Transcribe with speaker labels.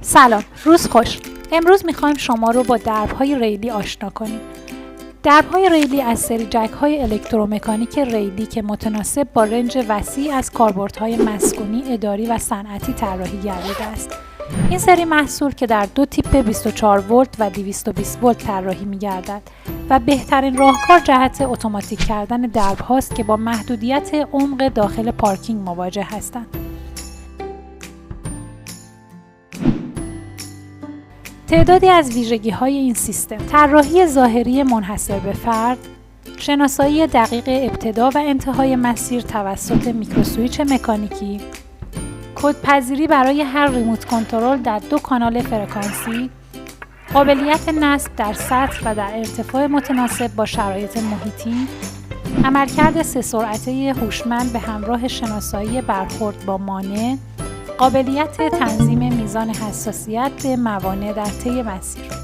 Speaker 1: سلام، روز خوش. امروز میخوایم شما رو با درب‌های ریلی آشنا کنیم. درب‌های ریلی از سری جک‌های الکترومکانیک ریلی که متناسب با رنج وسیع از کاربردهای مسکونی، اداری و صنعتی طراحی گردیده است. این سری محصول که در دو تیپ 24 ولت و 220 ولت طراحی می‌گردد و بهترین راهکار جهت اتوماتیک کردن درب‌هاست که با محدودیت عمق داخل پارکینگ مواجه هستند. تعدادی از ویژگی‌های این سیستم: طراحی ظاهری منحصر به فرد، شناسایی دقیق ابتدا و انتهای مسیر توسط میکروسویچ مکانیکی، کدپذیری برای هر ریموت کنترل در 2 کانال فرکانسی، قابلیت نصب در سطح و در ارتفاع متناسب با شرایط محیطی، عملکرد 3 سرعته هوشمند به همراه شناسایی برخورد با مانع، قابلیت تنظیم میزان حساسیت به موانع در طی مسیر.